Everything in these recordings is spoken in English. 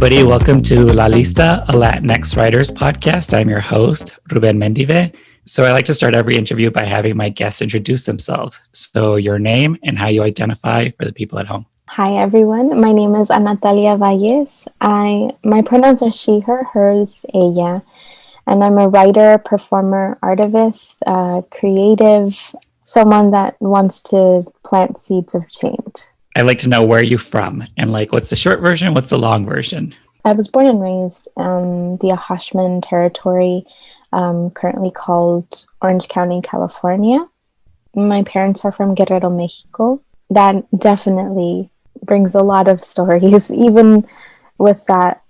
everybody. Welcome to La Lista, a LatinX writers podcast. I'm your host, Ruben Mendive. So I like to start every interview by having my guests introduce themselves. So your name and how you identify for the people at home. Hi, everyone. My name is Anatalia Vallez. My pronouns are she, her, hers, ella. And I'm a writer, performer, artivist, creative, someone that wants to plant seeds of change. I'd like to know where you're from and what's the short version, what's the long version? I was born and raised in the Ahashman territory, currently called Orange County, California. My parents are from Guerrero, Mexico. That definitely brings a lot of stories, even with that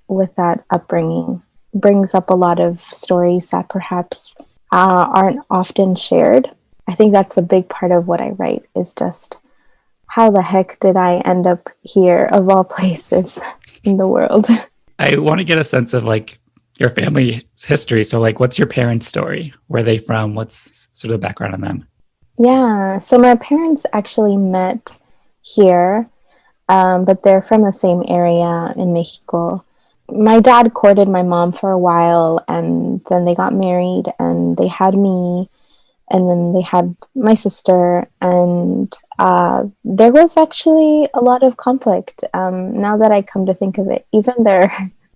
upbringing, brings up a lot of stories that perhaps aren't often shared. I think that's a big part of what I write, is just how the heck did I end up here, of all places in the world? I want to get a sense of your family's history. So what's your parents' story? Where are they from? What's sort of the background on them? Yeah, so my parents actually met here, but they're from the same area in Mexico. My dad courted my mom for a while, and then they got married, and they had me, and then they had my sister, and there was actually a lot of conflict. Now that I come to think of it, even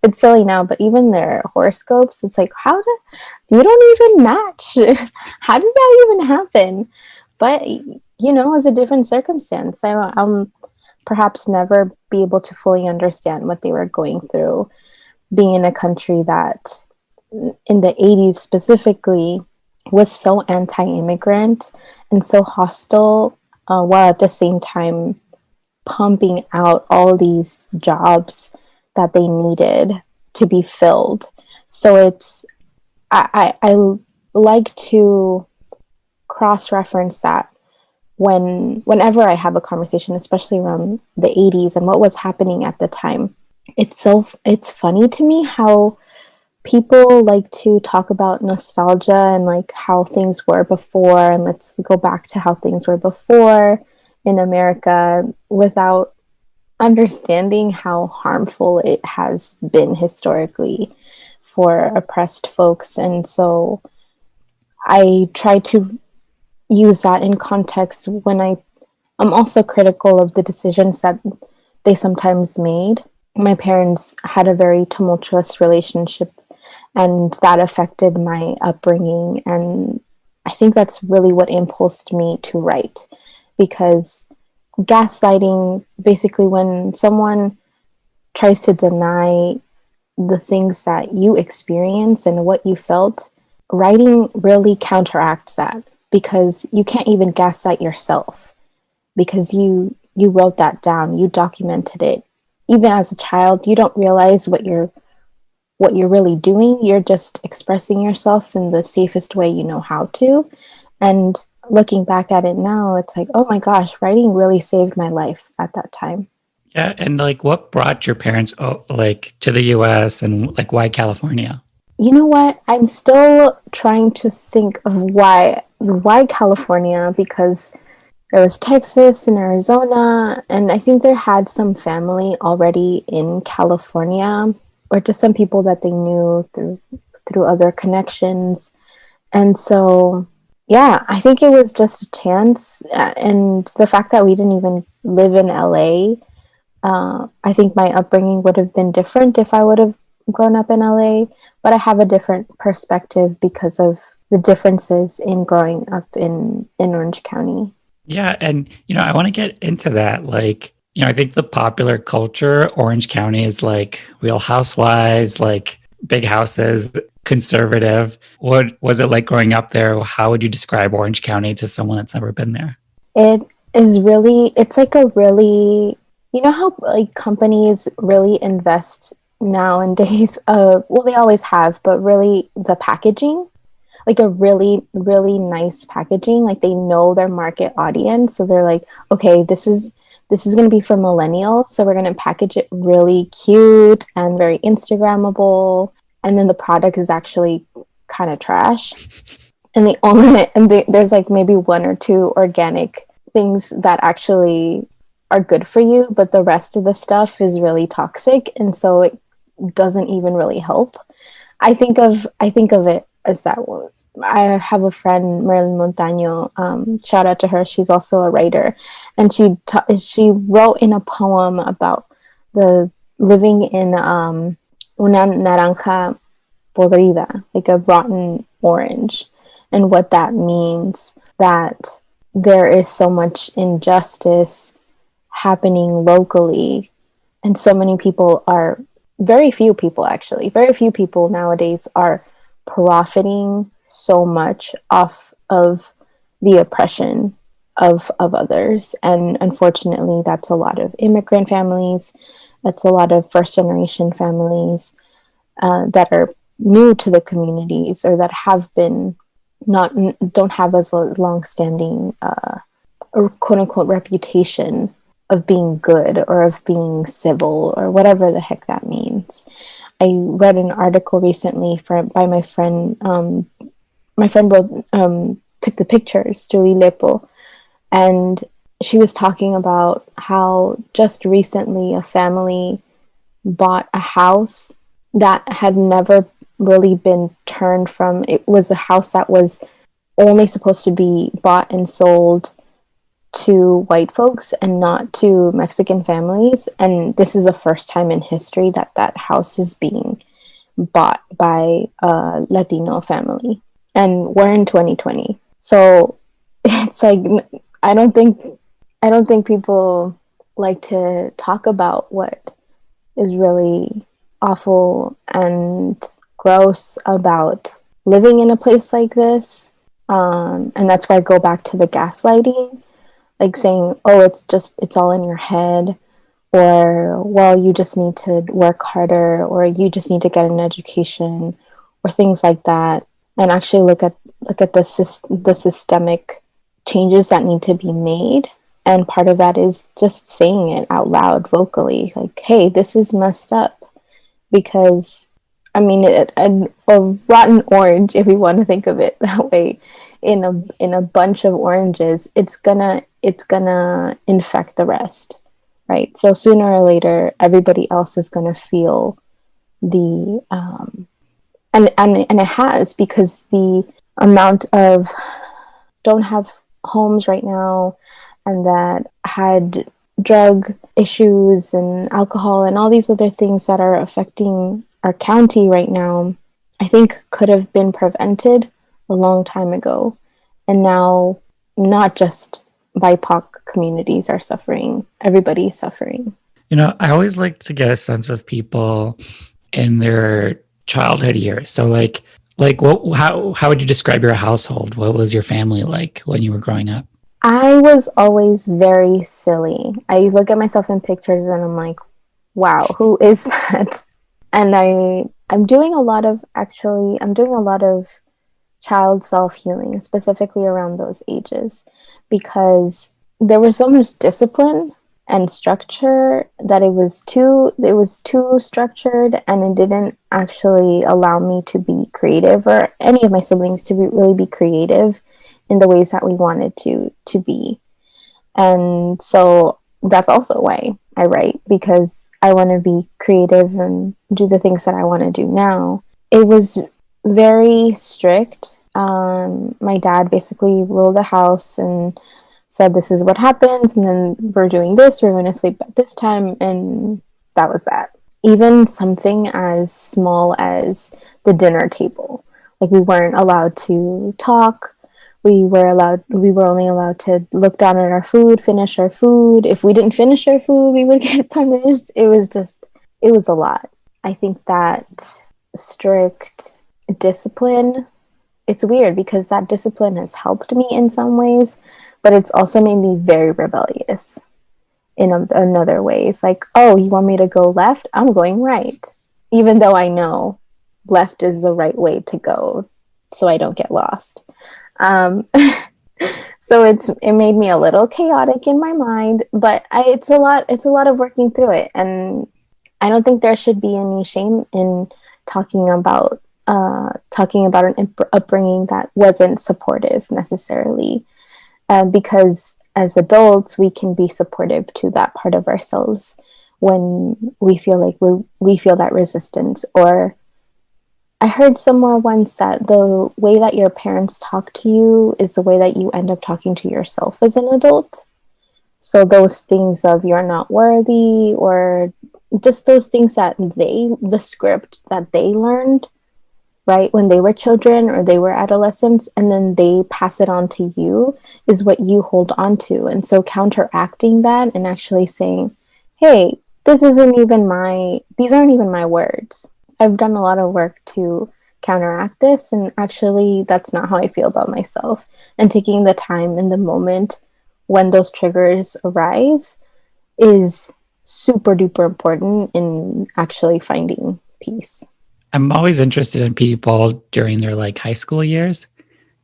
it's silly now, but even their horoscopes, it's like, you don't even match. How did that even happen? But, it's a different circumstance. I'll perhaps never be able to fully understand what they were going through, being in a country that in the 80s specifically was so anti-immigrant and so hostile, while at the same time pumping out all these jobs that they needed to be filled. So I like to cross-reference that whenever I have a conversation, especially around the 80s and what was happening at the time. It's funny to me how people like to talk about nostalgia and how things were before, and let's go back to how things were before in America, without understanding how harmful it has been historically for oppressed folks. And so I try to use that in context when I'm also critical of the decisions that they sometimes made. My parents had a very tumultuous relationship, and that affected my upbringing. And I think that's really what impulsed me to write, because gaslighting, basically when someone tries to deny the things that you experience and what you felt, writing really counteracts that, because you can't even gaslight yourself, because you wrote that down, you documented it. Even as a child, you don't realize what you're really doing. You're just expressing yourself in the safest way you know how to. And looking back at it now, it's like, oh my gosh, writing really saved my life at that time. Yeah, and what brought your parents to the US, and why California? You know what? I'm still trying to think of why California, because there was Texas and Arizona, and I think they had some family already in California, or just some people that they knew through other connections. And so, yeah, I think it was just a chance. And the fact that we didn't even live in LA, I think my upbringing would have been different if I would have grown up in LA, but I have a different perspective because of the differences in growing up in Orange County. Yeah, and I want to get into that. I think the popular culture, Orange County is Real Housewives, big houses, conservative. What was it like growing up there? How would you describe Orange County to someone that's never been there? It's like a really, how companies really invest nowadays, well, they always have, but really the packaging, a really, really nice packaging. They know their market audience. So they're like, okay, this is going to be for millennials. So we're going to package it really cute and very Instagrammable. And then the product is actually kind of trash. And there's maybe one or two organic things that actually are good for you, but the rest of the stuff is really toxic. And so doesn't even really help. I think of it as that. I have a friend, Marilyn Montaño. Shout out to her. She's also a writer, and she wrote in a poem about the living in una naranja podrida, like a rotten orange, and what that means. That there is so much injustice happening locally, and so many people are, very few people actually, very few people nowadays are profiting so much off of the oppression of others. And unfortunately, that's a lot of immigrant families, that's a lot of first generation families that are new to the communities, or that have been not, don't have as a long standing or quote unquote reputation of being good or of being civil or whatever the heck that means. I read an article recently by my friend. My friend wrote, took the pictures, Julie Lepo, and she was talking about how just recently a family bought a house that had never really been turned from. It was a house that was only supposed to be bought and sold to white folks and not to Mexican families. And this is the first time in history that that house is being bought by a Latino family. And we're in 2020. So it's like, I don't think people like to talk about what is really awful and gross about living in a place like this. And that's why I go back to the gaslighting, like saying, oh, it's all in your head, or, well, you just need to work harder, or you just need to get an education, or things like that. And actually look at the systemic changes that need to be made. And part of that is just saying it out loud, vocally, like, hey, this is messed up. Because, I mean, a rotten orange, if we want to think of it that way, in a bunch of oranges, it's gonna infect the rest, right? So sooner or later, everybody else is gonna feel the and it has, because the amount of don't have homes right now, and that had drug issues and alcohol and all these other things that are affecting our county right now, I think could have been prevented a long time ago. And now not just BIPOC communities are suffering, everybody's suffering. I always like to get a sense of people in their childhood years. So like how would you describe your household? What was your family like when you were growing up? I was always very silly. I look at myself in pictures and I'm like, wow, who is that? And I'm doing a lot of child self-healing, specifically around those ages, because there was so much discipline and structure that it was too structured, and it didn't actually allow me to be creative, or any of my siblings to really be creative in the ways that we wanted to be. And so that's also why I write, because I want to be creative and do the things that I want to do now. It was very strict. My dad basically ruled the house and said, this is what happens, and then we're doing this, we're going to sleep at this time, and that was that. Even something as small as the dinner table. Like, we weren't allowed to talk. We were only allowed to look down at our food, finish our food. If we didn't finish our food, we would get punished. It was a lot. I think that strict discipline, it's weird because that discipline has helped me in some ways, but it's also made me very rebellious in another way. It's like, oh, you want me to go left? I'm going right. Even though I know left is the right way to go, so I don't get lost. So it made me a little chaotic in my mind, but it's a lot of working through it. And I don't think there should be any shame in talking about an upbringing that wasn't supportive necessarily, because as adults we can be supportive to that part of ourselves when we feel like we feel that resistance. Or I heard somewhere once that the way that your parents talk to you is the way that you end up talking to yourself as an adult. So those things of you're not worthy, or just those things that the script that they learned, right, when they were children or they were adolescents, and then they pass it on to you, is what you hold on to. And so counteracting that and actually saying, hey, these aren't even my words. I've done a lot of work to counteract this, and actually that's not how I feel about myself. And taking the time in the moment when those triggers arise is super duper important in actually finding peace. I'm always interested in people during their like high school years.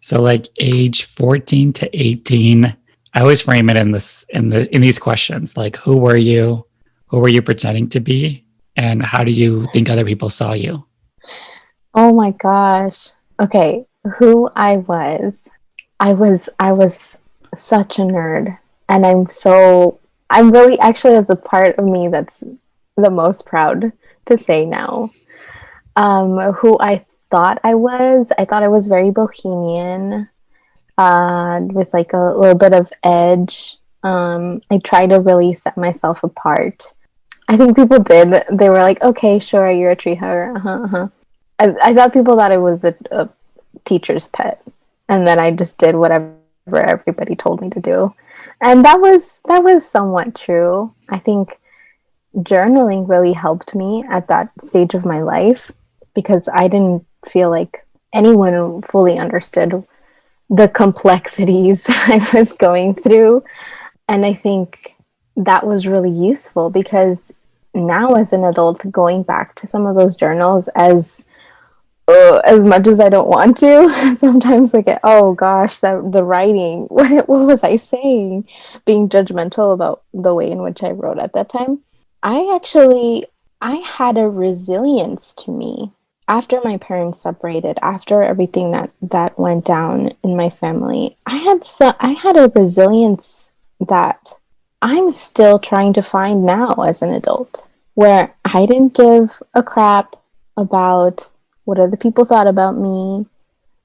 So like age 14 to 18, I always frame it in these questions, like who were you? Who were you pretending to be? And how do you think other people saw you? Oh my gosh. Okay, who I was. I was such a nerd, and I'm really, actually, that's a part of me that's the most proud to say now. Who I thought I was very bohemian, with like a little bit of edge. I tried to really set myself apart. I think people did. They were like, okay, sure, you're a tree hugger. Uh-huh, uh-huh. I thought people thought I was a teacher's pet, and then I just did whatever everybody told me to do. And that was somewhat true. I think journaling really helped me at that stage of my life, because I didn't feel like anyone fully understood the complexities I was going through. And I think that was really useful, because now as an adult, going back to some of those journals, as much as I don't want to, sometimes I get, oh gosh, the writing, what was I saying? Being judgmental about the way in which I wrote at that time. I actually, I had a resilience to me after my parents separated, after everything that went down in my family. I had a resilience that I'm still trying to find now as an adult, where I didn't give a crap about what other people thought about me.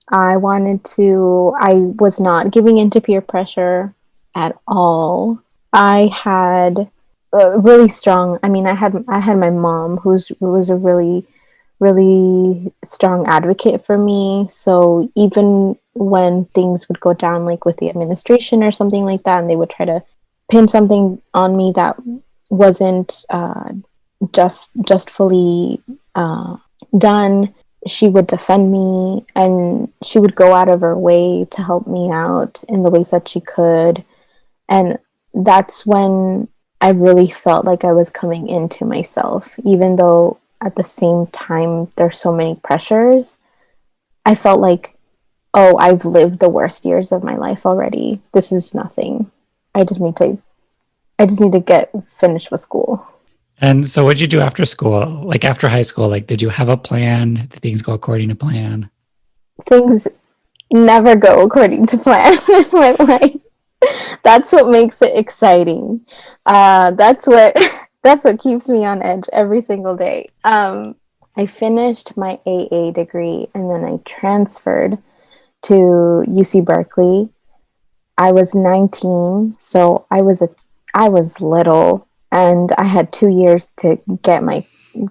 I was not giving into peer pressure at all. I had really strong, I mean, I had my mom, who was a really, really strong advocate for me. So even when things would go down, like with the administration or something like that, and they would try to pin something on me that wasn't justfully done, she would defend me, and she would go out of her way to help me out in the ways that she could. And that's when I really felt like I was coming into myself, even though at the same time there's so many pressures. I felt like, oh, I've lived the worst years of my life already. This is nothing. I just need to I just need to get finished with school. And so what did you do after school? Like after high school, like did you have a plan? Did things go according to plan? Things never go according to plan in my life. That's what makes it exciting. That's what that's what keeps me on edge every single day. I finished my AA degree, and then I transferred to UCBerkeley. I was 19, so I was little, and I had 2 years to get my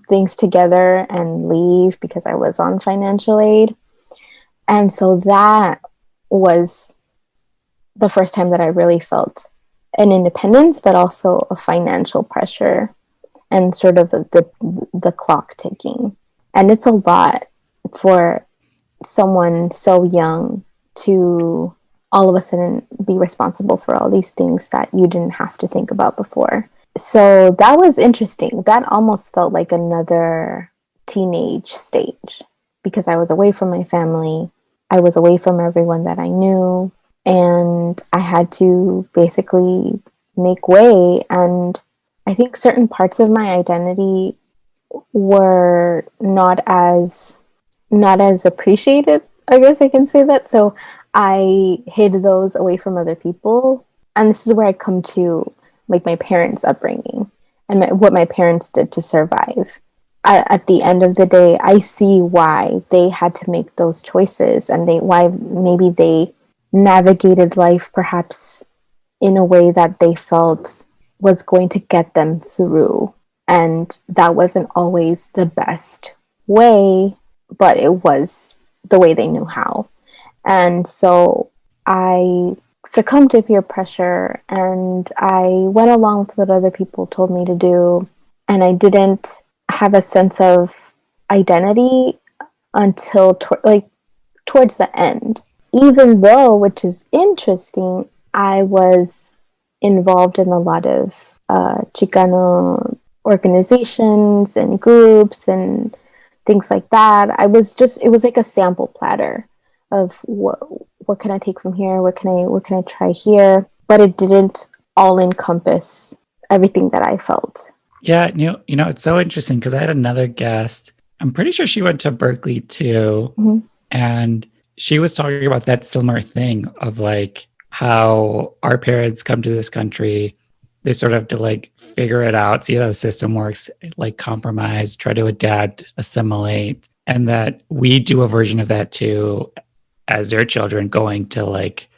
things together and leave because I was on financial aid. And so that was the first time that I really felt an independence, but also a financial pressure and sort of the clock ticking. And it's a lot for someone so young to all of a sudden be responsible for all these things that you didn't have to think about before. So that was interesting. That almost felt like another teenage stage, because I was away from my family. I was away from everyone that I knew, and I had to basically make way. And I think certain parts of my identity were not as appreciated, I guess I can say that. So I hid those away from other people. And this is where I come to like my parents' upbringing. what my parents did to survive. At the end of the day, I see why they had to make those choices, and why maybe they navigated life perhaps in a way that they felt was going to get them through. And that wasn't always the best way, but it was the way they knew how. And so I succumbed to peer pressure, and I went along with what other people told me to do. And I didn't have a sense of identity until towards the end. Even though, which is interesting, I was involved in a lot of Chicano organizations and groups and things like that. It was like a sample platter of what can I take from here? What can I try here? But it didn't all encompass everything that I felt. Yeah, it's so interesting because I had another guest. I'm pretty sure she went to Berkeley too. Mm-hmm. And she was talking about that similar thing of like how our parents come to this country, they sort of have to like figure it out, see how the system works, like compromise, try to adapt, assimilate, and that we do a version of that too as their children going to like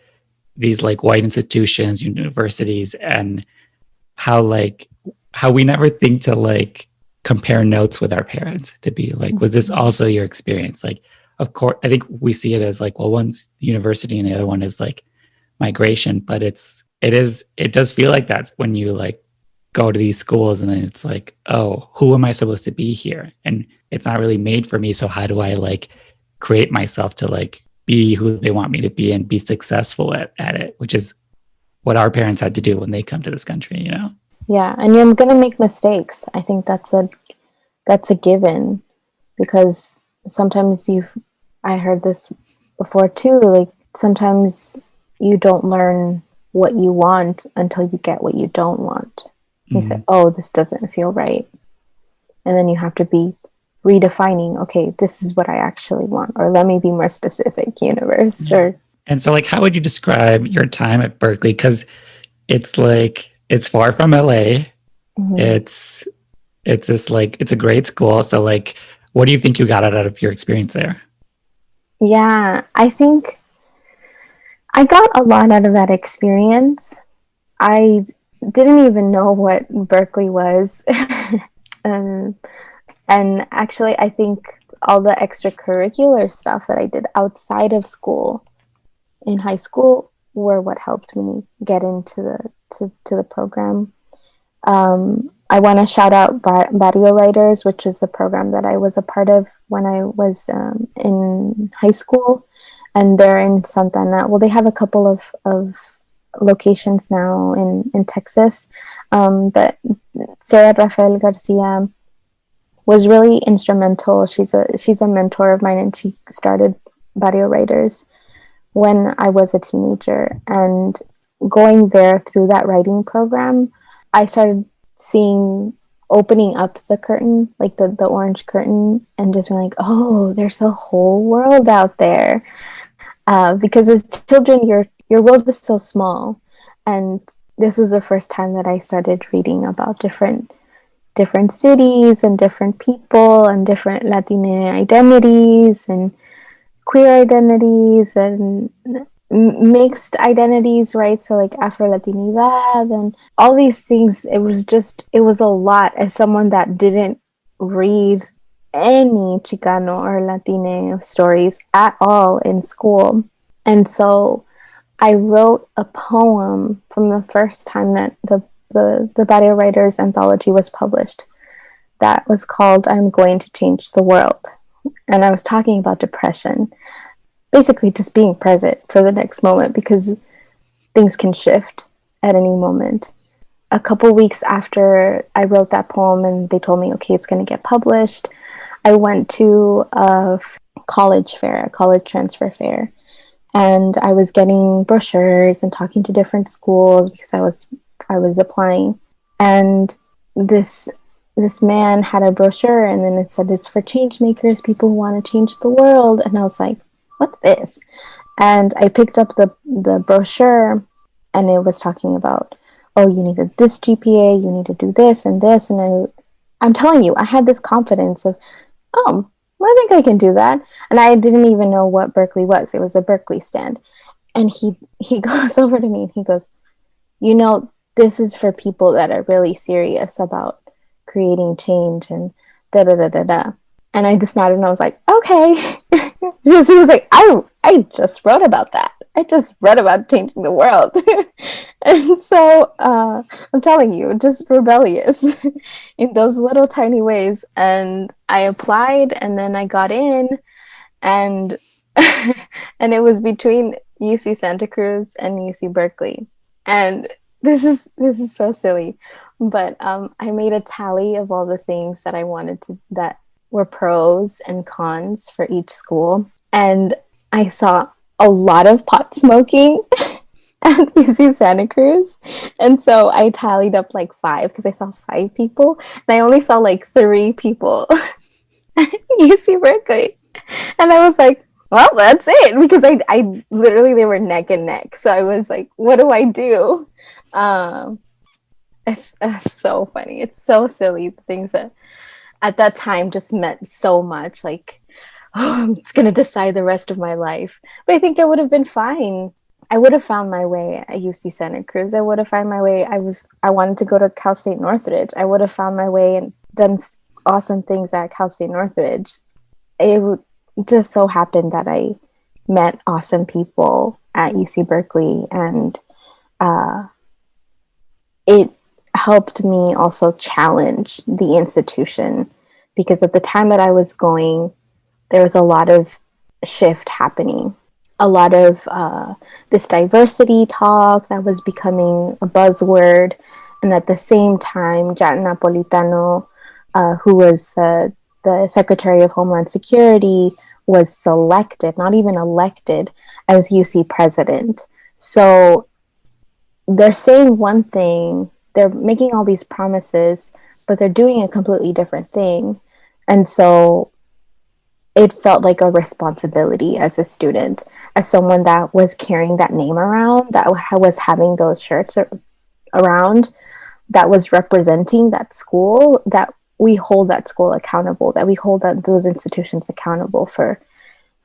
these like white institutions, universities, and how we never think to like compare notes with our parents to be like, was this also your experience? Like, of course, I think we see it as like, well, one's university and the other one is like migration, but it does feel like that when you like go to these schools and then it's like, oh, who am I supposed to be here? And it's not really made for me. So how do I like create myself to like be who they want me to be and be successful at it, which is what our parents had to do when they come to this country, Yeah, and you're going to make mistakes. I think that's a given, because sometimes I heard this before too, like sometimes you don't learn what you want until you get what you don't want. You say, oh, this doesn't feel right. And then you have to be redefining, okay, this is what I actually want, or let me be more specific, universe. Yeah. And so like, how would you describe your time at Berkeley? Because it's like, it's far from LA. Mm-hmm. It's just like, it's a great school. So like, what do you think you got out of your experience there? Yeah, I think I got a lot out of that experience. I didn't even know what Berkeley was. And actually, I think all the extracurricular stuff that I did outside of school in high school were what helped me get into the program. I want to shout out Barrio Writers, which is the program that I was a part of when I was in high school. And they're in Santa Ana. Well, they have a couple of locations now in Texas. But Sarah Rafael Garcia was really instrumental. She's a mentor of mine, and she started Barrio Writers when I was a teenager. And going there through that writing program, I started opening up the curtain, like the orange curtain, and just being like, oh, there's a whole world out there. Because as children, your world is so small. And this was the first time that I started reading about different cities and different people and different Latina identities and queer identities and mixed identities, right? So like Afro-Latinidad and all these things. It was a lot as someone that didn't read any Chicano or Latine stories at all in school. And so I wrote a poem from the first time that the Barrio Writers anthology was published that was called I'm Going to Change the World. And I was talking about depression, basically just being present for the next moment, because things can shift at any moment. A couple weeks after I wrote that poem and they told me, okay, it's going to get published, I went to a college transfer fair. And I was getting brochures and talking to different schools because I was applying. And this man had a brochure, and then it said it's for change makers, people who want to change the world. And I was like, what's this? And I picked up the brochure, and it was talking about, oh, you need this GPA, you need to do this and this. And I'm telling you, I had this confidence of, oh, well, I think I can do that. And I didn't even know what Berkeley was. It was a Berkeley stand. And he goes over to me and he goes, you know, this is for people that are really serious about creating change and da da da da da. And I just nodded and I was like, okay. Because he was like, I just wrote about that. I just read about changing the world. And so I'm telling you, just rebellious in those little tiny ways. And I applied and then I got in, and and it was between UC Santa Cruz and UC Berkeley. And this is so silly, but I made a tally of all the things that I wanted to, that were pros and cons for each school. And I saw a lot of pot smoking at UC Santa Cruz. And so I tallied up like 5 because I saw 5 people. And I only saw like 3 people at UC Berkeley. And I was like, well, that's it. Because I literally, they were neck and neck. So I was like, what do I do? It's so funny. It's so silly. The things that at that time just meant so much. Like, oh, it's going to decide the rest of my life. But I think it would have been fine. I would have found my way at UC Santa Cruz. I would have found my way. I wanted to go to Cal State Northridge. I would have found my way and done awesome things at Cal State Northridge. It just so happened that I met awesome people at UC Berkeley, and it helped me also challenge the institution, because at the time that I was going, there was a lot of shift happening, a lot of this diversity talk that was becoming a buzzword. And at the same time, Jack Napolitano, who was the Secretary of Homeland Security, was selected, not even elected, as UC president. So they're saying one thing, they're making all these promises, but they're doing a completely different thing. And so it felt like a responsibility as a student, as someone that was carrying that name around, that was having those shirts around, that was representing that school, that we hold that school accountable, that we hold those institutions accountable for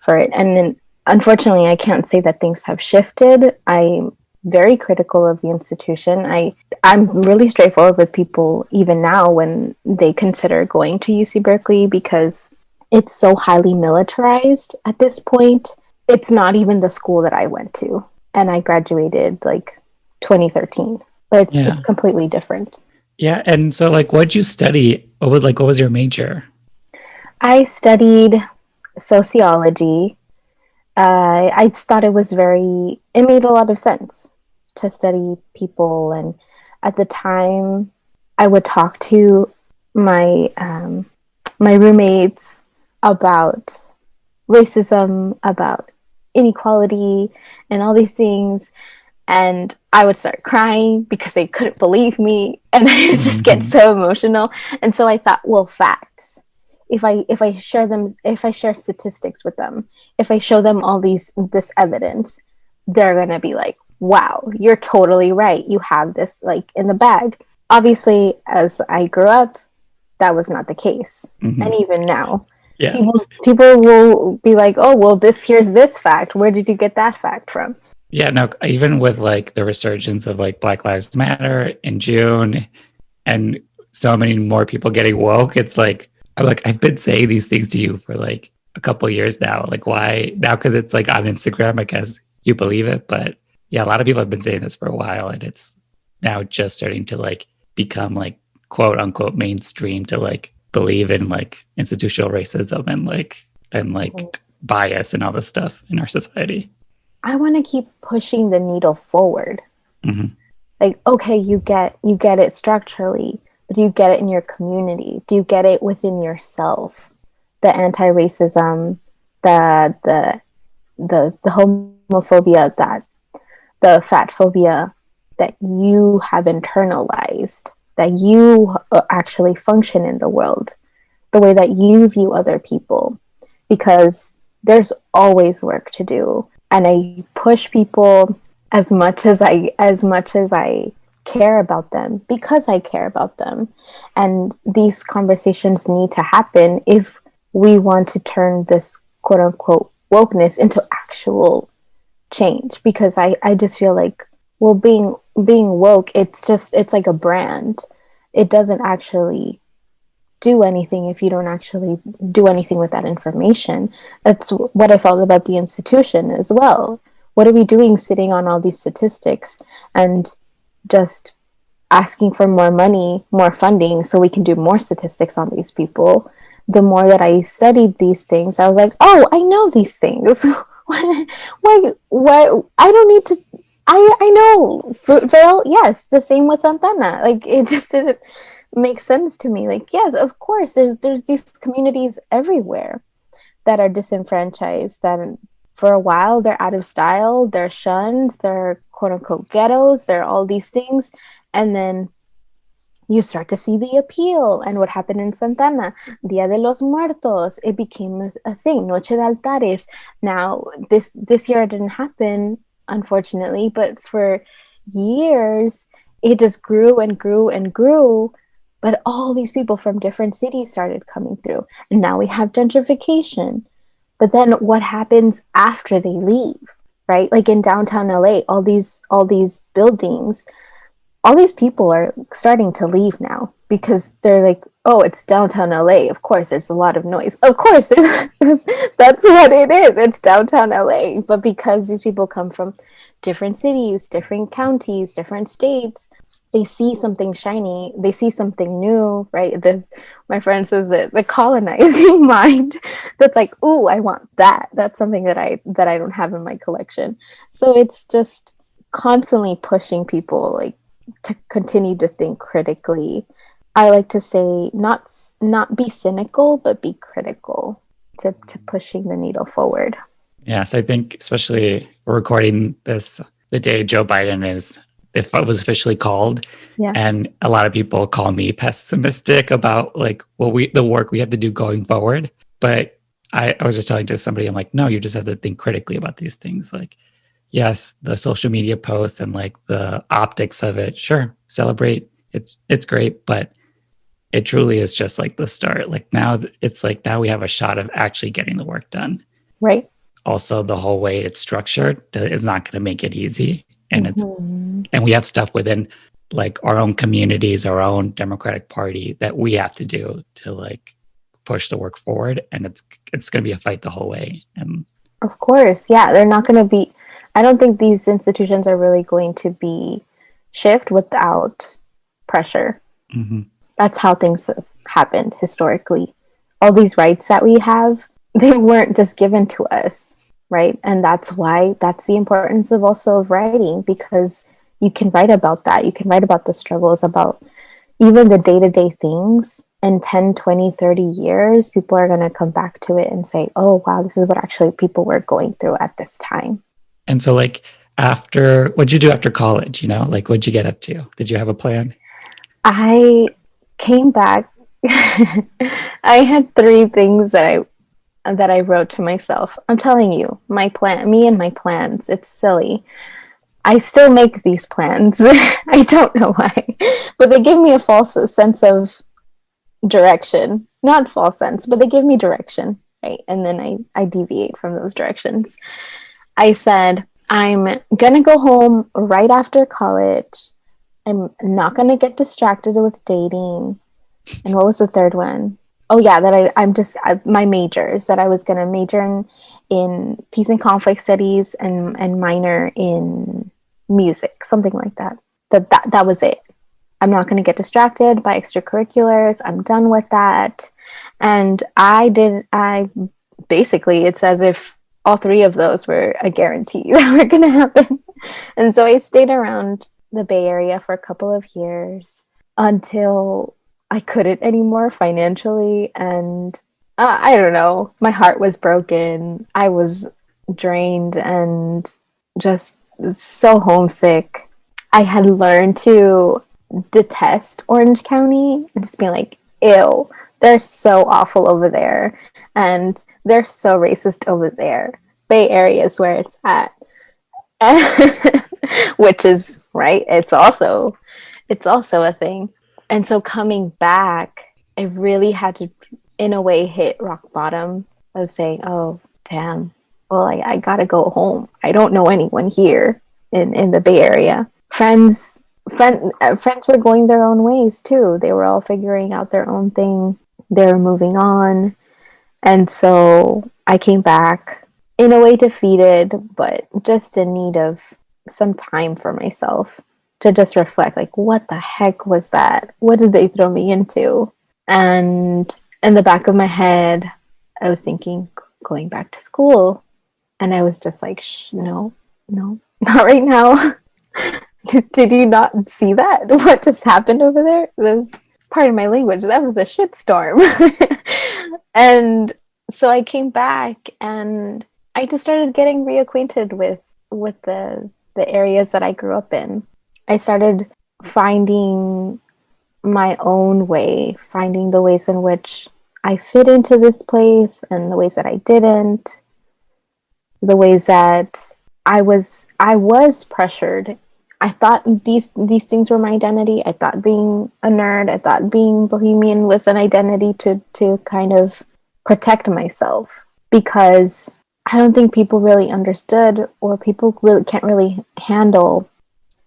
it. And then, unfortunately, I can't say that things have shifted. I'm very critical of the institution. I'm really straightforward with people even now when they consider going to UC Berkeley, because it's so highly militarized at this point. It's not even the school that I went to, and I graduated like 2013, but it's completely different. Yeah. And so, like, what did you study? What was your major? I studied sociology. I just thought it made a lot of sense to study people. And at the time, I would talk to my roommates about racism, about inequality, and all these things. And I would start crying because they couldn't believe me, and I would just get so emotional. And so I thought, well, facts. If I share statistics with them, if I show them all this evidence, they're gonna be like, wow, you're totally right. You have this like in the bag. Obviously, as I grew up, that was not the case. And even now, people will be like, oh, well, here's this fact. Where did you get that fact from? Yeah, no, even with like the resurgence of like Black Lives Matter in June and so many more people getting woke, it's like, I've been saying these things to you for like a couple of years now. Like, why now? Because it's like on Instagram, I guess you believe it. But yeah, a lot of people have been saying this for a while, and it's now just starting to like become like quote unquote mainstream to like believe in like institutional racism and like bias and all this stuff in our society. I want to keep pushing the needle forward. Like, okay, you get it structurally, but do you get it in your community? Do you get it within yourself? The anti-racism, the homophobia, the fat phobia that you have internalized, that you actually function in the world, the way that you view other people, because there's always work to do. And I push people as much as I care about them because I care about them. And these conversations need to happen if we want to turn this quote unquote wokeness into actual change. Because I just feel like, well, being woke, it's like a brand. It doesn't actually do anything if you don't actually do anything with that information. That's what I felt about the institution as well. What are we doing sitting on all these statistics and just asking for more money, more funding so we can do more statistics on these people? The more that I studied these things, I was like, oh, I know these things. why I don't need to. I know Fruitvale, yes, the same with Santana. Like, it just didn't make sense to me. Like, yes, of course, there's these communities everywhere that are disenfranchised, that for a while they're out of style, they're shunned, they're quote unquote ghettos, they're all these things. And then you start to see the appeal. And what happened in Santana, Dia de los Muertos, it became a thing. Noche de Altares. Now, this year it didn't happen, unfortunately, but for years it just grew and grew and grew. But all these people from different cities started coming through, and now we have gentrification. But then what happens after they leave, right? Like in downtown LA, all these buildings, all these people are starting to leave now because they're like, oh, it's downtown LA. Of course, there's a lot of noise. Of course, that's what it is. It's downtown LA. But because these people come from different cities, different counties, different states, they see something shiny, they see something new, right? My friend says that the colonizing mind, that's like, ooh, I want that. That's something that I don't have in my collection. So it's just constantly pushing people, like, to continue to think critically. I like to say not be cynical, but be critical to pushing the needle forward. Yes, I think especially we're recording this the day Joe Biden was officially called. Yeah. And a lot of people call me pessimistic about like the work we have to do going forward. But I was just telling to somebody, I'm like, no, you just have to think critically about these things. Like, yes, the social media posts and like the optics of it, sure, celebrate. It's great, but it truly is just like the start. Like now we have a shot of actually getting the work done. Right. Also, the whole way it's structured is not going to make it easy. And and we have stuff within like our own communities, our own Democratic Party that we have to do to like push the work forward. And it's going to be a fight the whole way. And of course, yeah, they're not going to be. I don't think these institutions are really going to be shift without pressure. Mm-hmm. That's how things have happened historically. All these rights that we have, they weren't just given to us, right? And that's the importance of writing, because you can write about that. You can write about the struggles, about even the day-to-day things. In 10, 20, 30 years, people are going to come back to it and say, oh, wow, this is what actually people were going through at this time. And so like what'd you do after college? Like what'd you get up to? Did you have a plan? I came back. I had 3 things that I wrote to myself. I'm telling you, me and my plans, it's silly. I still make these plans. I don't know why, but they give me a false sense of direction. Not false sense, but they give me direction, right? And then I deviate from those directions. I said, I'm gonna go home right after college. I'm not gonna get distracted with dating. And what was the third one? Oh yeah, that my majors, that I was gonna major in peace and conflict studies and minor in music, something like that. That was it. I'm not gonna get distracted by extracurriculars. I'm done with that. And I basically, it's as if all 3 of those were a guarantee that were gonna happen. And so I stayed around the Bay Area for a couple of years until I couldn't anymore financially, and I don't know, my heart was broken. I was drained and just so homesick. I had learned to detest Orange County and just be like, ew, they're so awful over there and they're so racist over there. Bay Area is where it's at. which is right. It's also a thing. And so coming back, I really had to, in a way, hit rock bottom of saying, "Oh, damn. Well, I gotta go home. I don't know anyone here in the Bay Area. Friends were going their own ways too. They were all figuring out their own thing. They were moving on, and so I came back in a way defeated, but just in need of some time for myself to just reflect, like, what the heck was that? What did they throw me into? And in the back of my head, I was thinking going back to school. And I was just like, no, no, not right now. Did you not see that? What just happened over there? That was part of my language. That was a shitstorm. And so I came back and I just started getting reacquainted with the areas that I grew up in. I started finding my own way, finding the ways in which I fit into this place and the ways that I didn't, the ways that I was pressured. I thought these things were my identity. I thought being a nerd, I thought being bohemian was an identity to kind of protect myself, because I don't think people really understood, or people really can't really handle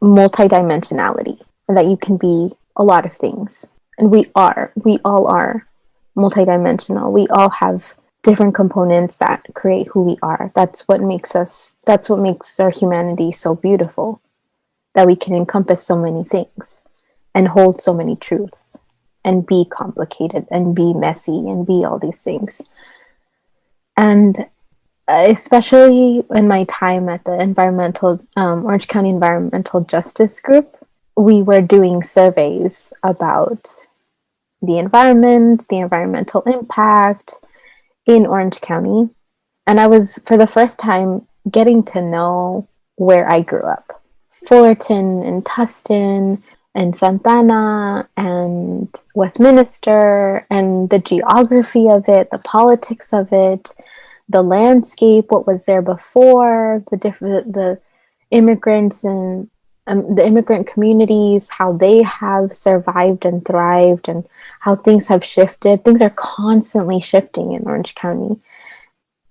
multidimensionality, and that you can be a lot of things. And we all are multidimensional. We all have different components that create who we are. That's what makes our humanity so beautiful, that we can encompass so many things and hold so many truths and be complicated and be messy and be all these things. And especially in my time at the Orange County Environmental Justice Group, we were doing surveys about the environment, the environmental impact in Orange County. And I was, for the first time, getting to know where I grew up. Fullerton and Tustin and Santana and Westminster, and the geography of it, the politics of it, the landscape, what was there before, the immigrants and the immigrant communities, how they have survived and thrived, and how things have shifted. Things are constantly shifting in Orange County.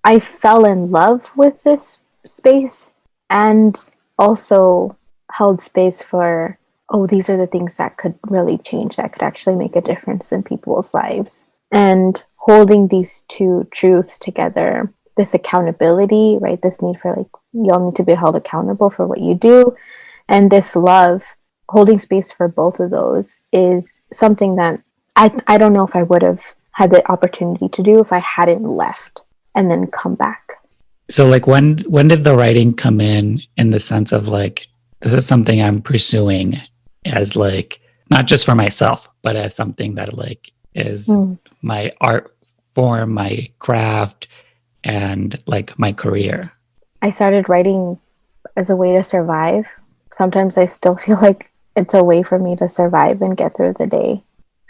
I fell in love with this space, and also held space for, oh, these are the things that could really change, that could actually make a difference in people's lives. And holding these two truths together, this accountability, right? This need for, like, you all need to be held accountable for what you do. And this love, holding space for both of those, is something that I don't know if I would have had the opportunity to do if I hadn't left and then come back. So, like, when did the writing come in the sense of, like, this is something I'm pursuing as, like, not just for myself, but as something that, like, is my art form, my craft, and, like, my career? I started writing as a way to survive. Sometimes I still feel like it's a way for me to survive and get through the day.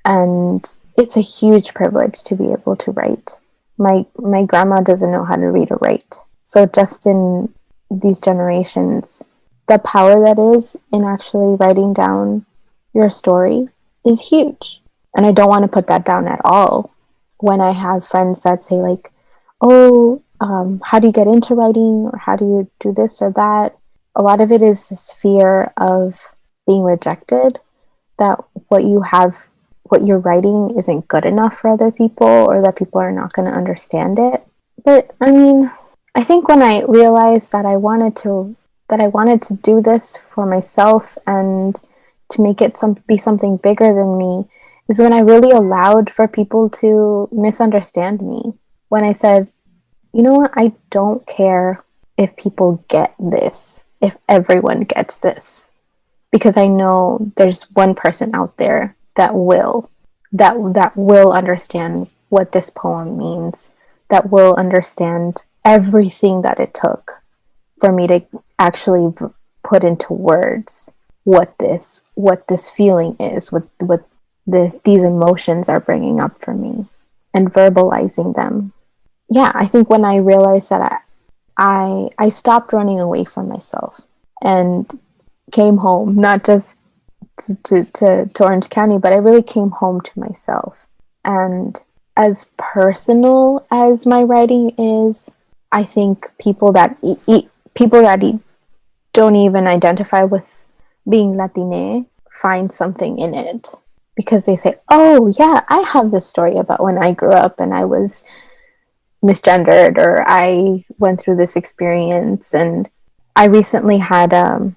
And it's a huge privilege to be able to write. My grandma doesn't know how to read or write. So just in these generations, the power that is in actually writing down your story is huge. And I don't want to put that down at all. When I have friends that say, like, oh, how do you get into writing, or how do you do this or that? A lot of it is this fear of being rejected, that what you're writing isn't good enough for other people, or that people are not going to understand it. But I mean, I think when I realized that I wanted to do this for myself and to make it be something bigger than me, is when I really allowed for people to misunderstand me. When I said, you know what, I don't care if people get this, if everyone gets this, because I know there's one person out there that will understand what this poem means, that will understand everything that it took for me to actually put into words what this feeling is, what these emotions are bringing up for me, and verbalizing them. Yeah, I think when I realized that I stopped running away from myself. and came home, not just to Orange County, but I really came home to myself. And as personal as my writing is, I think people that don't even identify with being Latine find something in it, because they say, oh yeah, I have this story about when I grew up and I was misgendered, or I went through this experience. And I recently had a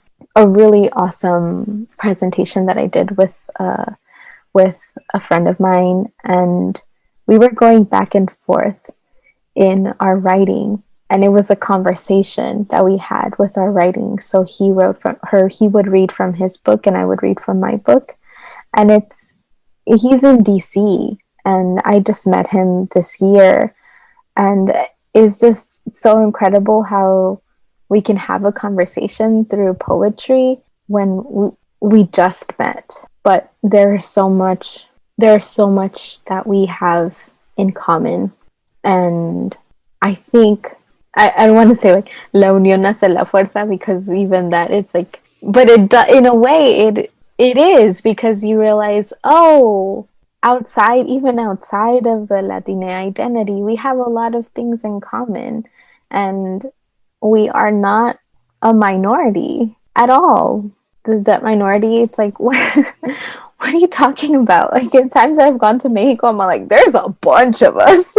really awesome presentation that I did with a friend of mine, and we were going back and forth in our writing, and it was a conversation that we had with our writing. So he would read from his book and I would read from my book. And he's in DC, and I just met him this year, and it's just so incredible how we can have a conversation through poetry when we just met. But there's so much that we have in common. And I think I don't want to say like la unión hace la fuerza, because even that, it's like, but in a way it is, because you realize, oh, even outside of the Latina identity, we have a lot of things in common, and we are not a minority at all. That minority, it's like, what are you talking about? Like, at times I've gone to Mexico, I'm like, there's a bunch of us.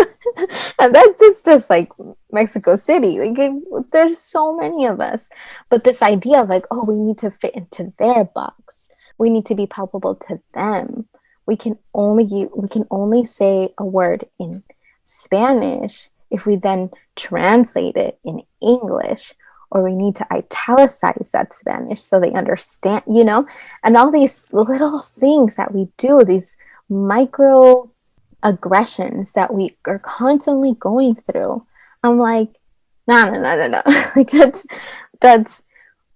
And that's just like Mexico City. Like, there's so many of us. But this idea of like, oh, we need to fit into their box. We need to be palpable to them. We can only say a word in Spanish if we then translate it in English, or we need to italicize that Spanish so they understand, and all these little things that we do, these micro aggressions that we are constantly going through. I'm like, no. Like, that's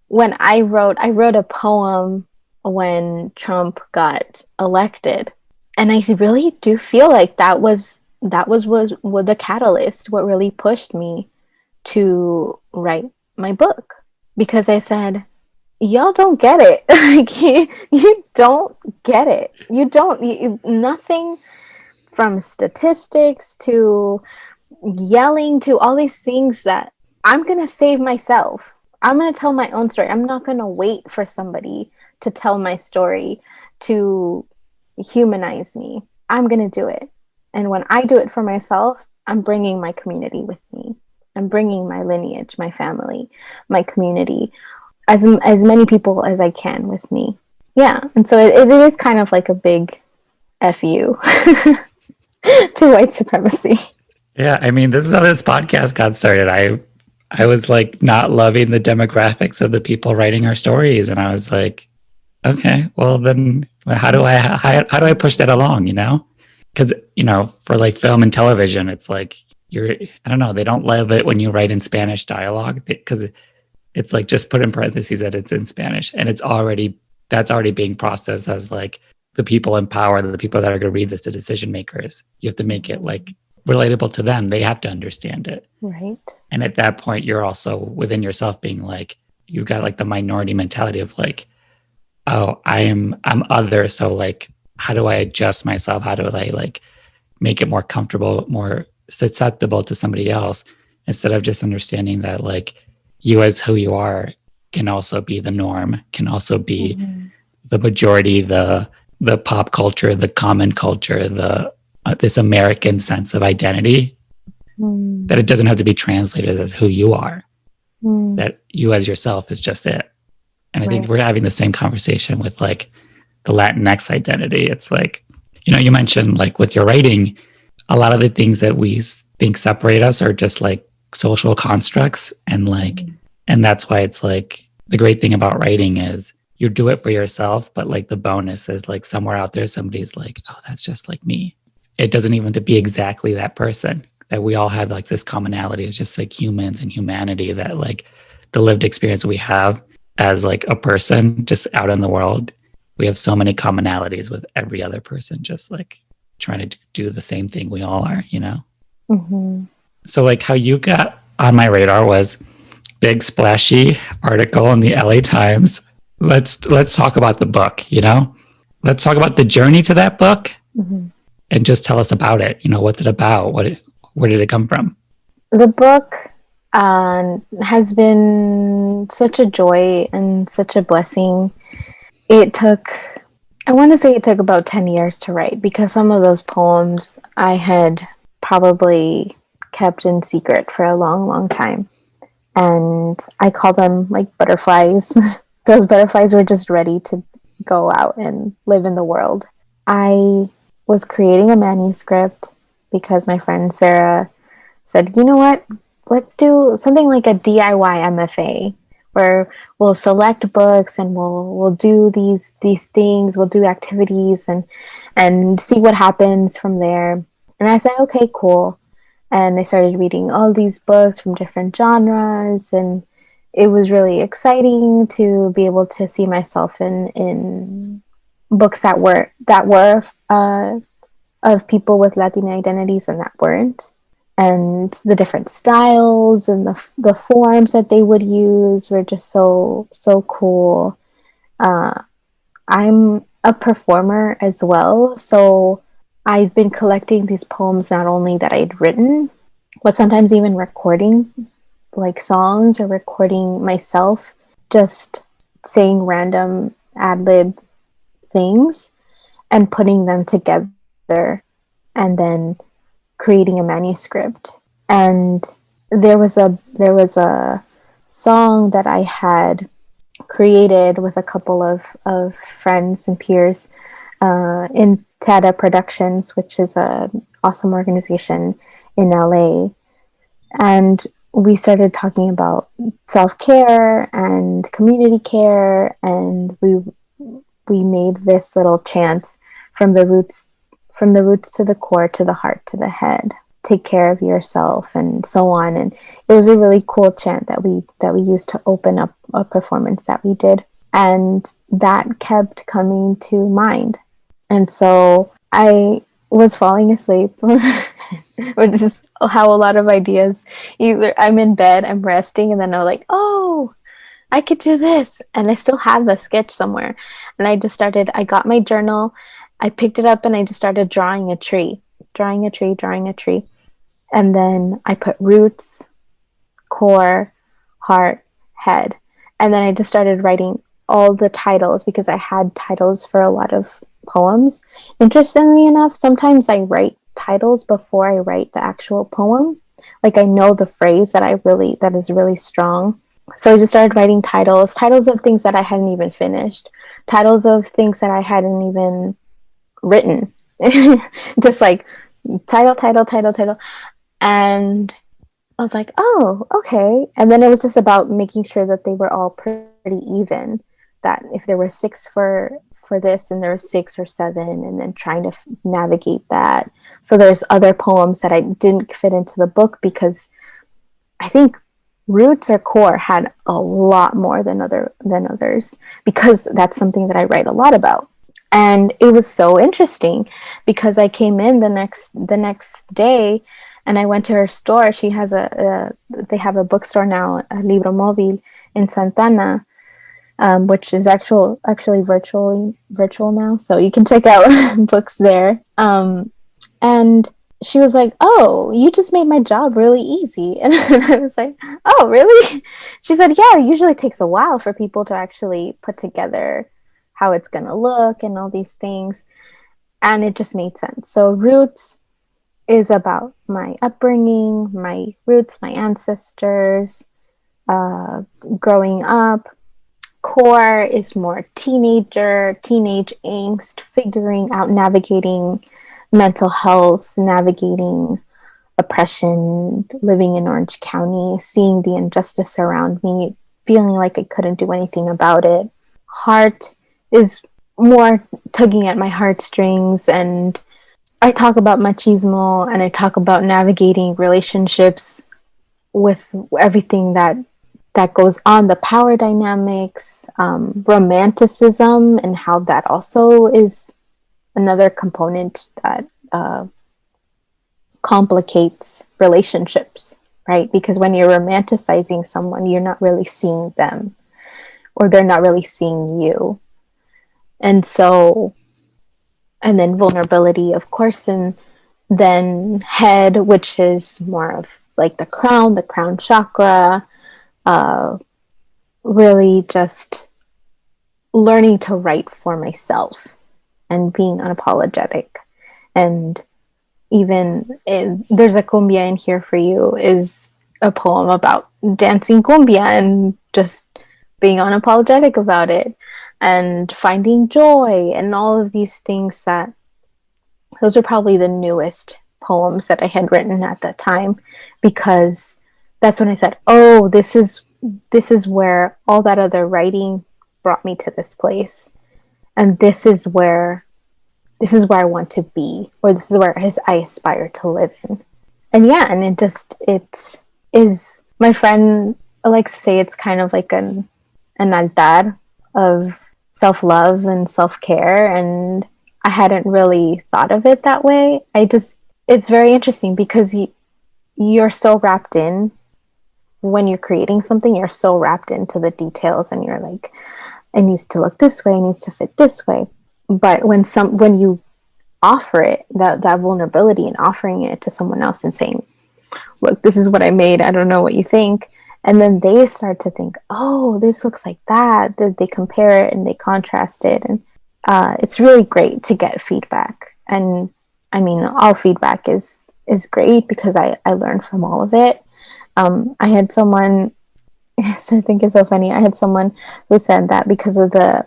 when I wrote a poem when Trump got elected. And I really do feel like that was what the catalyst, what really pushed me to write my book, because I said, y'all don't get it. Like, you don't get it. Nothing from statistics to yelling to all these things that I'm going to save myself. I'm going to tell my own story. I'm not going to wait for somebody to tell my story to humanize me. I'm going to do it. And when I do it for myself, I'm bringing my community with me. I'm bringing my lineage, my family, my community, as many people as I can with me. Yeah. And so it is kind of like a big FU to white supremacy. Yeah, I mean, this is how this podcast got started. I was like not loving the demographics of the people writing our stories, and I was like, okay, well then how do I push that along, Because, for like film and television, it's like I don't know, they don't love it when you write in Spanish dialogue, because it's like, just put in parentheses that it's in Spanish, and that's already being processed as like the people in power, the people that are going to read this, the decision makers. You have to make it like relatable to them. They have to understand it. Right. And at that point, you're also within yourself being like, you've got like the minority mentality of like, oh, I'm other. So like, how do I adjust myself? How do I like make it more comfortable, more susceptible to somebody else, instead of just understanding that like you as who you are can also be the norm, can also be the majority, the pop culture, the common culture, this American sense of identity, that it doesn't have to be translated as who you are, that you as yourself is just it. And I think we're having the same conversation with like the Latinx identity. It's like, you mentioned like with your writing, a lot of the things that we think separate us are just like social constructs. And like, and that's why it's like, the great thing about writing is you do it for yourself, but like the bonus is like somewhere out there, somebody's like, oh, that's just like me. It doesn't even have to be exactly that person, that we all have like this commonality. It's just like humans and humanity, that like the lived experience we have as like a person just out in the world, we have so many commonalities with every other person, just like trying to do the same thing we all are, So like how you got on my radar was big splashy article in the LA Times. Let's talk about the book, you know? Let's talk about the journey to that book and just tell us about it. You know, what's it about? Where did it come from? The book has been such a joy and such a blessing. I want to say it took about 10 years to write, because some of those poems I had probably kept in secret for a long, long time. And I call them like butterflies. Those butterflies were just ready to go out and live in the world. I was creating a manuscript because my friend Sarah said, you know what, let's do something like a DIY MFA, where we'll select books and we'll do these things, we'll do activities and see what happens from there. And I said, okay, cool. And I started reading all these books from different genres, and it was really exciting to be able to see myself in books that were of people with Latina identities and that weren't, and the different styles and the forms that they would use were just so cool. I'm a performer as well, so I've been collecting these poems, not only that I'd written, but sometimes even recording like songs or recording myself, just saying random ad-lib things and putting them together and then creating a manuscript. And there was a song that I had created with a couple of friends and peers in Tada Productions, which is an awesome organization in LA. And we started talking about self-care and community care, and we made this little chant from the roots to the core, to the heart, to the head. Take care of yourself, and so on. And it was a really cool chant that we used to open up a performance that we did, and that kept coming to mind. And so I was falling asleep, which is how a lot of ideas, either I'm in bed, I'm resting, and then I'm like, oh, I could do this. And I still have the sketch somewhere. And I got my journal, I picked it up, and I just started drawing a tree. And then I put roots, core, heart, head. And then I just started writing all the titles, because I had titles for a lot of poems. Interestingly enough, sometimes I write titles before I write the actual poem. Like, I know the phrase that is really strong. So I just started writing titles of things that I hadn't even finished, titles of things that I hadn't even written. Just like title. And I was like, oh, okay. And then it was just about making sure that they were all pretty even, that if there were 6 for this and there were 6 or 7, and then trying to navigate that. So there's other poems that I didn't fit into the book, because I think roots or core had a lot more than others, because that's something that I write a lot about. And it was so interesting, because I came in the next day, and I went to her store. She has they have a bookstore now, a Libro Móvil in Santana, which is actually virtual now, so you can check out books there. And she was like, "Oh, you just made my job really easy." And I was like, "Oh, really?" She said, "Yeah, it usually takes a while for people to actually put together how it's gonna look and all these things." And it just made sense. So roots is about my upbringing, my roots, my ancestors, growing up. Core is more teenage angst, figuring out, navigating mental health, navigating oppression, living in Orange County, seeing the injustice around me, feeling like I couldn't do anything about it. Heart is more tugging at my heartstrings, and I talk about machismo, and I talk about navigating relationships with everything that goes on, the power dynamics, romanticism, and how that also is another component that complicates relationships. right? Because when you're romanticizing someone, you're not really seeing them, or they're not really seeing you. And so, and then vulnerability, of course, and then head, which is more of like the crown chakra, uh, really just learning to write for myself and being unapologetic. And there's a cumbia in here for you is a poem about dancing cumbia and just being unapologetic about it and finding joy and all of these things. That those are probably the newest poems that I had written at that time, because that's when I said, oh, this is where all that other writing brought me to this place, and this is where I want to be, or this is where I aspire to live in. And yeah, and it is, my friend likes to say it's kind of like an altar of self-love and self-care, and I hadn't really thought of it that way. It's very interesting because you're so wrapped in, when you're creating something, you're so wrapped into the details, and you're like, it needs to look this way, it needs to fit this way. But when you offer it, that vulnerability, and offering it to someone else and saying, look, this is what I made, I don't know what you think, and then they start to think, oh, this looks like that, they compare it and they contrast it, and it's really great to get feedback. And I mean, all feedback is great, because I learn from all of it. I had someone I think it's so funny. I had someone who said that because of the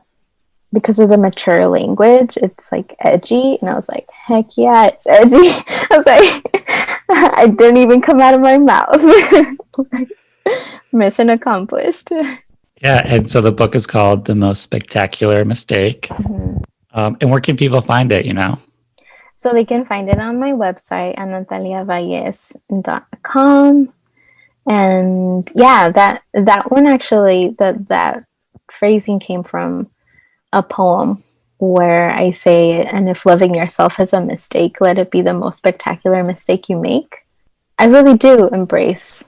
mature language, it's like edgy, and I was like, heck yeah, it's edgy. I was like, I didn't even come out of my mouth. Mission accomplished. Yeah, and so the book is called The Most Spectacular Mistake. Mm-hmm. And where can people find it, So they can find it on my website, anataliavalles.com. And yeah, that one actually, that phrasing came from a poem where I say, and if loving yourself is a mistake, let it be the most spectacular mistake you make. I really do embrace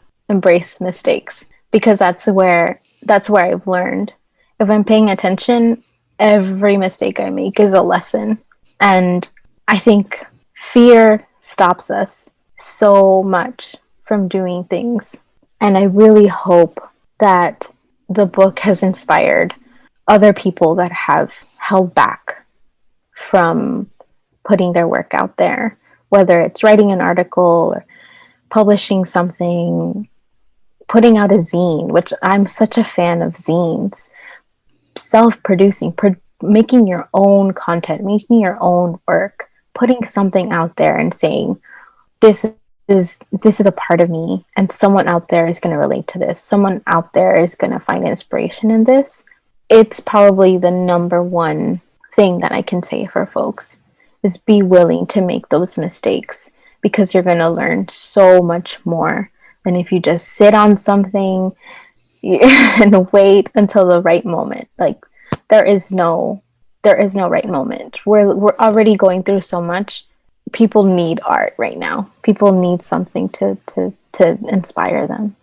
mistakes, because that's where I've learned. If I'm paying attention, every mistake I make is a lesson. And I think fear stops us so much from doing things. And I really hope that the book has inspired other people that have held back from putting their work out there, whether it's writing an article or publishing something, putting out a zine, which I'm such a fan of zines, self-producing, making your own content, making your own work, putting something out there and saying, this is a part of me, and someone out there is going to relate to this. Someone out there is going to find inspiration in this. It's probably the number one thing that I can say for folks, is be willing to make those mistakes, because you're going to learn so much more than if you just sit on something and wait until the right moment. Like, there is no right moment. We're already going through so much. People need art right now. People need something to inspire them.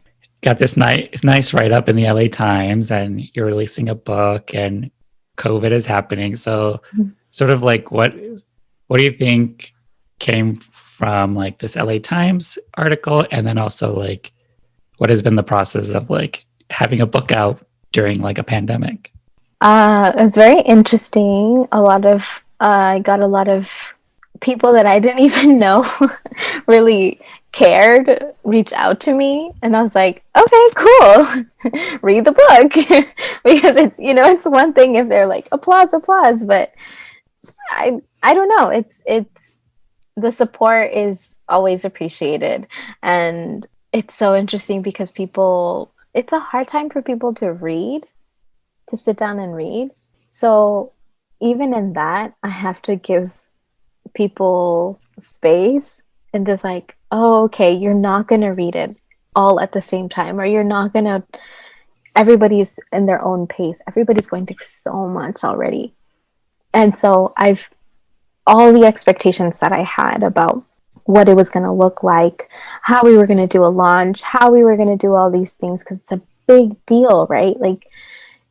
Got this nice write-up in the LA Times, and you're releasing a book, and COVID is happening. So sort of like, what do you think came from like this LA Times article, and then also like what has been the process of like having a book out during like a pandemic? It's very interesting. I got a lot of people that I didn't even know really cared reach out to me, and I was like, okay, cool. Read the book. Because it's one thing if they're like applause, but I don't know, it's the support is always appreciated. And it's so interesting because it's a hard time for people to sit down and read. So even in that, I have to give people space and just like, oh, okay, you're not going to read it all at the same time, or you're not going to, everybody's in their own pace. Everybody's going through so much already. And so all the expectations that I had about what it was going to look like, how we were going to do a launch, how we were going to do all these things, because it's a big deal, right? Like,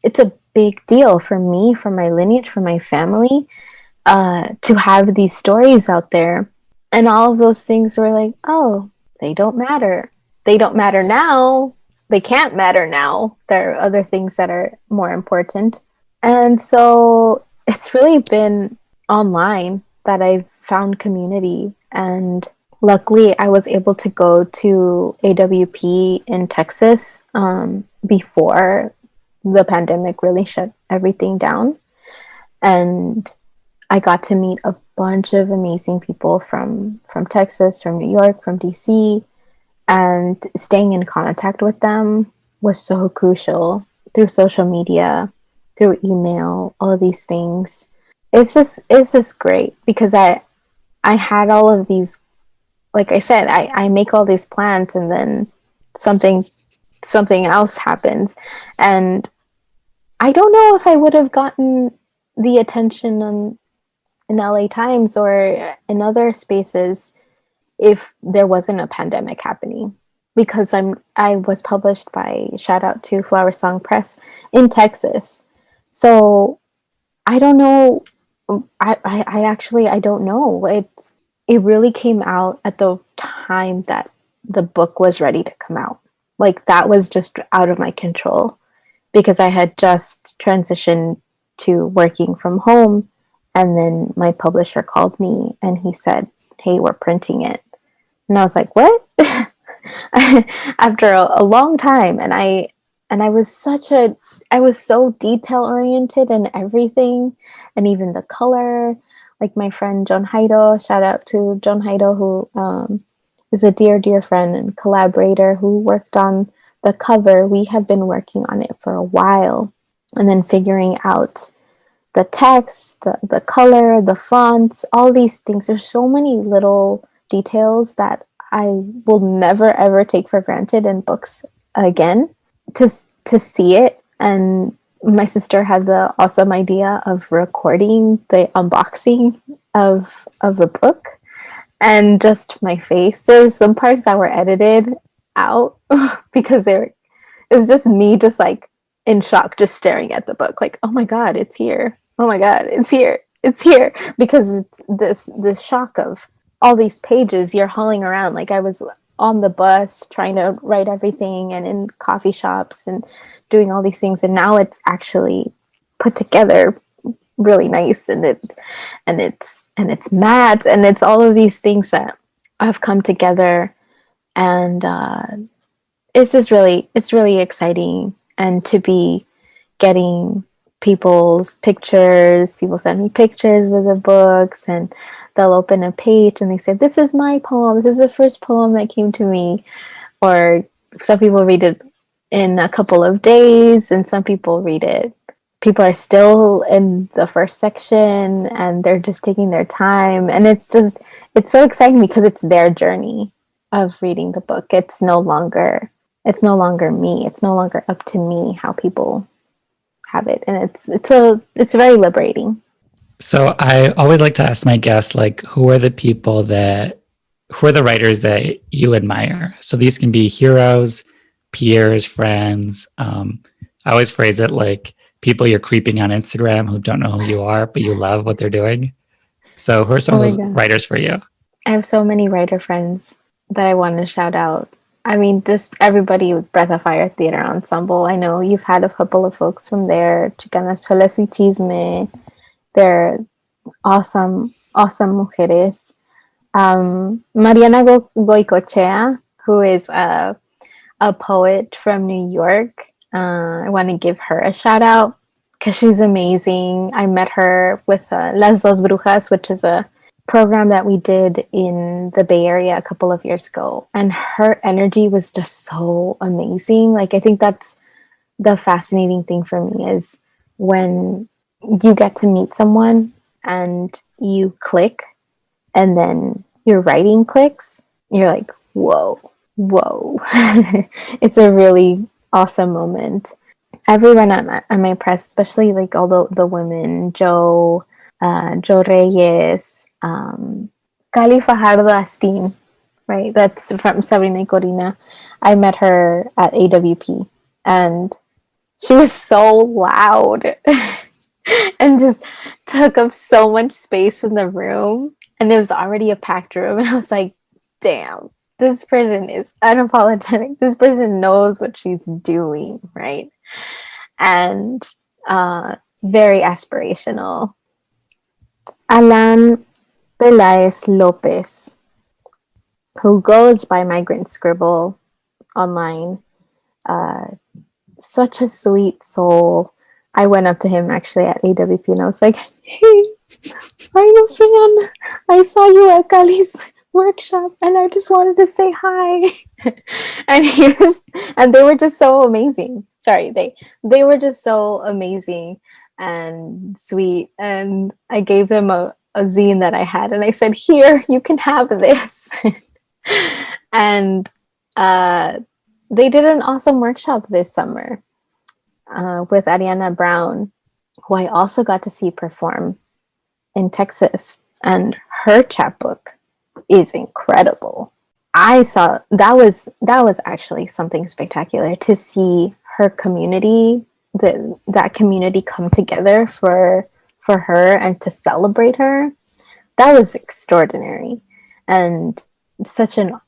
it's a big deal for me, for my lineage, for my family, to have these stories out there. And all of those things were like, oh, they don't matter. They don't matter now. They can't matter now. There are other things that are more important. And so it's really been online that I've found community. And luckily, I was able to go to AWP in Texas before the pandemic really shut everything down. And I got to meet a bunch of amazing people from Texas, from New York, from DC, and staying in contact with them was so crucial through social media, through email, all of these things. It's just great because I had all of these, like I said, I make all these plans and then something else happens. And I don't know if I would have gotten the attention in LA Times or in other spaces if there wasn't a pandemic happening. Because I was published by, shout out to Flower Song Press in Texas. So I don't know. I actually I don't know. It really came out at the time that the book was ready to come out. Like, that was just out of my control because I had just transitioned to working from home, and then my publisher called me and he said, "Hey, we're printing it." And I was like, "What?" After a long time, and I was so detail oriented and everything, and even the color. Like, my friend John Haido, shout out to John Haido, who is a dear friend and collaborator who worked on the cover. We had been working on it for a while, and then figuring out the text, the color, the fonts, all these things. There's so many little details that I will never ever take for granted in books again. To see it, and my sister had the awesome idea of recording the unboxing of the book, and just my face. There's some parts that were edited out because it was just me, just like in shock, just staring at the book, like, oh my god, it's here! Oh my god, it's here! It's here! Because it's this shock of all these pages you're hauling around. Like, I was on the bus trying to write everything, and in coffee shops and doing all these things, and now it's actually put together really nice, and it's matte, and it's all of these things that have come together. And it's really exciting, and to be getting people's pictures. People send me pictures with the books, and they'll open a page and they say, "This is my poem. This is the first poem that came to me." Or some people read it in a couple of days, and some people read it. People are still in the first section, and they're just taking their time. And it's so exciting because it's their journey of reading the book. It's no longer me. It's no longer up to me how people have it, and it's very liberating. So I always like to ask my guests, like, who are the writers that you admire? So these can be heroes, peers, friends. I always phrase it like people you're creeping on Instagram who don't know who you are, but you love what they're doing. So who are some of those writers for you? I have so many writer friends that I want to shout out. I mean, just everybody with Breath of Fire Theater Ensemble. I know you've had a couple of folks from there. Chicanas Cholas y Chisme. They're awesome mujeres. Mariana Goycochea, who is a poet from New York. I want to give her a shout out because she's amazing. I met her with Las Dos Brujas, which is a program that we did in the Bay Area a couple of years ago, and her energy was just so amazing. Like, I think that's the fascinating thing for me, is when you get to meet someone and you click, and then your writing clicks. You're like, whoa. It's a really awesome moment. Everyone at my press, especially like all the women, Joe Reyes, Cali Fajardo Astin, right? That's from Sabrina y Corina. I met her at AWP, and she was so loud and just took up so much space in the room. And it was already a packed room. And I was like, damn, this person is unapologetic. This person knows what she's doing, right? And very aspirational. Alan Pelas Lopez, who goes by Migrant Scribble online. Such a sweet soul. I went up to him actually at AWP and I was like, hey, I'm a fan. I saw you at Kali's workshop and I just wanted to say hi. And they were just so amazing. Sorry, they were just so amazing and sweet. And I gave them a zine that I had and I said, here, you can have this. And they did an awesome workshop this summer with Ariana Brown, who I also got to see perform in Texas. And her chapbook is incredible. I saw that was actually something spectacular to see her community, that community come together for her and to celebrate her. That was extraordinary, and such an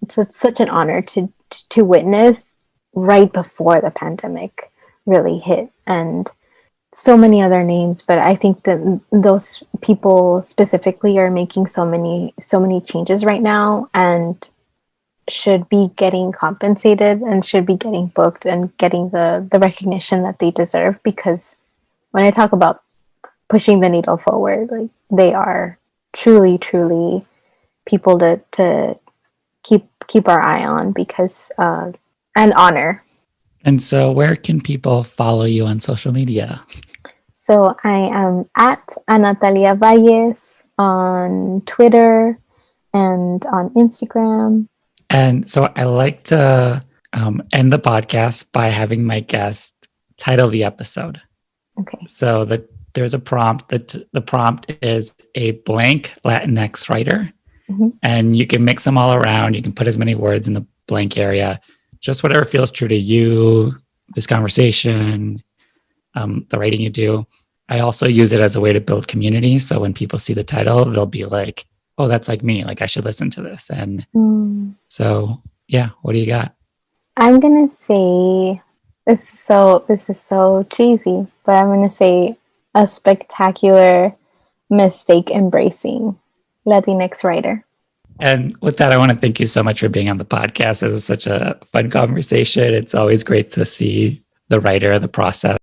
honor to witness right before the pandemic really hit. And so many other names, but I think that those people specifically are making so many changes right now and should be getting compensated and should be getting booked and getting the recognition that they deserve, because when I talk about pushing the needle forward, like, they are truly people to keep our eye on, because and honor. And so where can people follow you on social media? So I am at Anatalia Vallez on Twitter and on Instagram. And so I like to end the podcast by having my guest title the episode. Okay. So there's a prompt. The prompt is a blank LatinX writer. Mm-hmm. And you can mix them all around. You can put as many words in the blank area, just whatever feels true to you, this conversation, the writing you do. I also use it as a way to build community. So when people see the title, they'll be like, oh, that's like me. Like, I should listen to this. And so, yeah, what do you got? I'm going to say, this is so cheesy, but I'm going to say a spectacular mistake embracing Latinx writer. And with that, I want to thank you so much for being on the podcast. This is such a fun conversation. It's always great to see the writer, the process.